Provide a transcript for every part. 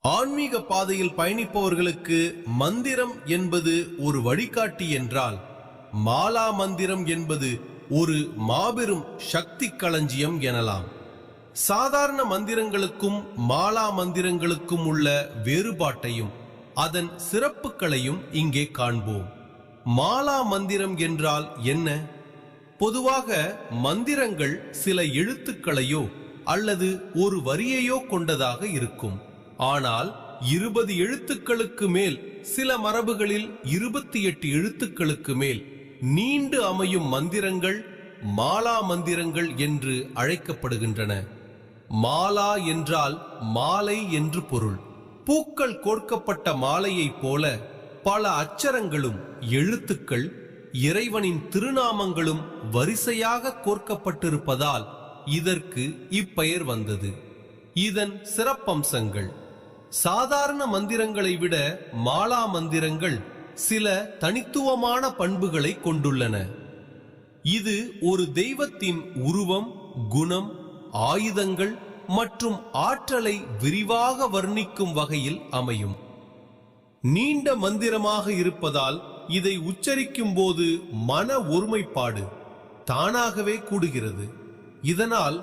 ஆன்மீக பாதையில் பயணிப்பவர்களுக்கு மந்திரம் என்பது ஒரு வழிகாட்டி என்றால், மாலா மந்திரம் என்பது ஒரு மாபெரும் சக்தி களஞ்சியம் எனலாம். சாதாரண மந்திரங்களுக்கும் மாலா மந்திரங்களுக்கும் உள்ள வேறுபாட்டையும் அதன் சிறப்புகளையும் இங்கே காண்போம். மாலா மந்திரம் என்றால் என்ன? பொதுவாக மந்திரங்கள் சில எழுத்துக்களையோ அல்லது ஒரு வரியையோ கொண்டதாக இருக்கும். ஆனால் 20 எழுத்துக்களுக்கு மேல், சில மரபுகளில் 28 எழுத்துக்களுக்கு மேல் நீண்டு அமையும் மந்திரங்கள் மாலா மந்திரங்கள் என்று அழைக்கப்படுகின்றன. மாலா என்றால் மாலை என்று பொருள். பூக்கள் கோர்க்கப்பட்ட மாலையைப் போல பல அச்சரங்களும் எழுத்துக்கள், இறைவனின் திருநாமங்களும் வரிசையாக கோர்க்கப்பட்டிருப்பதால் இதற்கு இப்பெயர் வந்தது. இதன் சிறப்பம்சங்கள்: சாதாரண மந்திரங்களை விட மாலா மந்திரங்கள் சில தனித்துவமான பண்புகளை கொண்டுள்ளன. இது ஒரு தெய்வத்தின் உருவம், குணம், ஆயுதங்கள் மற்றும் ஆற்றலை விரிவாக வர்ணிக்கும் வகையில் அமையும். நீண்ட மந்திரமாக இருப்பதால் இதை உச்சரிக்கும் போது மன ஒருமைப்பாடு தானாகவே கூடுகிறது. இதனால்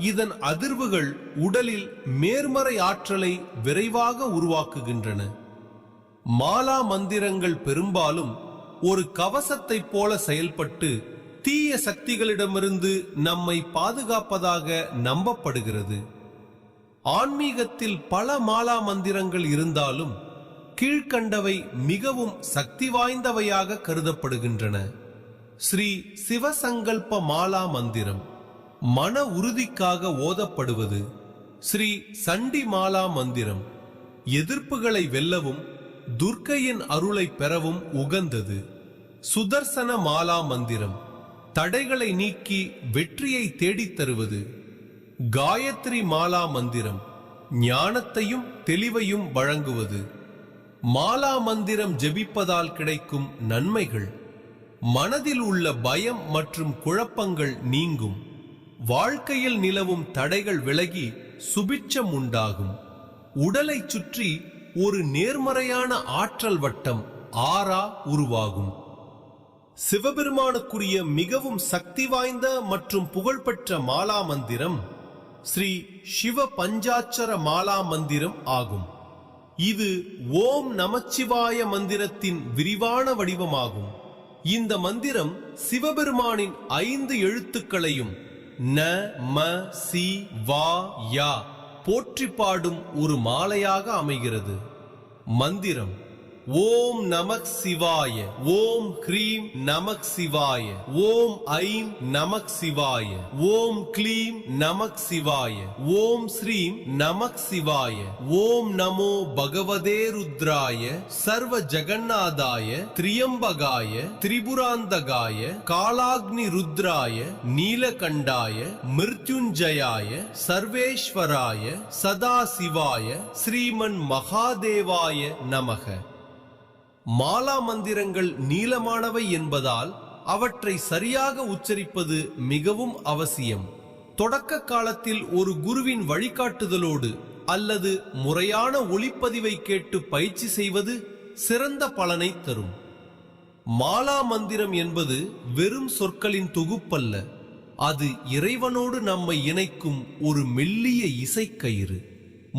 இதன் அதிர்வுகள் உடலில் நேர்மறை ஆற்றலை விரைவாக உருவாக்குகின்றன. மாலா மந்திரங்கள் பெரும்பாலும் ஒரு கவசத்தைப் போல செயல்பட்டு தீய சக்திகளிடமிருந்து நம்மை பாதுகாப்பதாக நம்பப்படுகிறது. ஆன்மீகத்தில் பல மாலா மந்திரங்கள் இருந்தாலும் கீழ்கண்டவை மிகவும் சக்தி வாய்ந்தவையாக கருதப்படுகின்றன. ஸ்ரீ சிவசங்கல்ப மாலா மந்திரம் மன உறுதிக்காக ஓதப்படுவது. ஸ்ரீ சண்டி மாலா மந்திரம் எதிர்ப்புகளை வெல்லவும் துர்க்கையின் அருளை பெறவும் உகந்தது. சுதர்சன மாலா மந்திரம் தடைகளை நீக்கி வெற்றியை தேடித் தருவது. காயத்ரி மாலா மந்திரம் ஞானத்தையும் தெளிவையும் வழங்குவது. மாலா மந்திரம் ஜெபிப்பதால் கிடைக்கும் நன்மைகள்: மனதில் உள்ள பயம் மற்றும் குழப்பங்கள் நீங்கும். வாழ்க்கையில் நிலவும் தடைகள் விலகி சுபிட்சம் உண்டாகும். உடலை சுற்றி ஒரு நேர்மறையான ஆற்றல் வட்டம், ஆரா உருவாகும். சிவபெருமானுக்குரிய மிகவும் சக்தி வாய்ந்த மற்றும் புகழ்பெற்ற மாலா மந்திரம் ஸ்ரீ சிவ பஞ்சாட்சர மாலா மந்திரம் ஆகும். இது ஓம் நமச்சிவாய மந்திரத்தின் விரிவான வடிவமாகும். இந்த மந்திரம் சிவபெருமானின் 5 எழுத்துக்களையும் ந ம சி வா யா போற்றி பாடும் ஒரு மாலையாக அமைகிறது. மந்திரம்: ஓம் நமக் சிவாய, ஓம் ஹ்ரீம் நமக் சிவாய, ஓம் ஐம் நமக் சிவாய, ஓம் க்ளீம் நமக் சிவாய, ஓம் ஸ்ரீம் நமக் சிவாய, ஓம் நமோ பகவதே ருத்ராய, சர்வ ஜகநாதாய, திரியம்பகாய, திரிபுராந்தகாய, காலாக்னி ருத்ராய, நீலகண்டாய, மிருத்யுஞ்சயாய, சர்வேஸ்வராய, சதாசிவாய, ஸ்ரீமன் மகாதேவாய நமக. மாலா மந்திரங்கள் நீளமானவை என்பதால் அவற்றை சரியாக உச்சரிப்பது மிகவும் அவசியம். தொடக்க காலத்தில் ஒரு குருவின் வழிகாட்டுதலோடு அல்லது முறையான ஒலிப்பதிவை கேட்டு பயிற்சி செய்வது சிறந்த பலனை தரும். மாலா மந்திரம் என்பது வெறும் சொற்களின் தொகுப்பல்ல, அது இறைவனோடு நம்மை இணைக்கும் ஒரு மெல்லிய இசைக்கயிறு.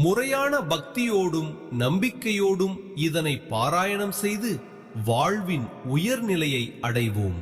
முறையான பக்தியோடும் நம்பிக்கையோடும் இதனை பாராயணம் செய்து வாழ்வின் உயர்நிலையை அடைவோம்.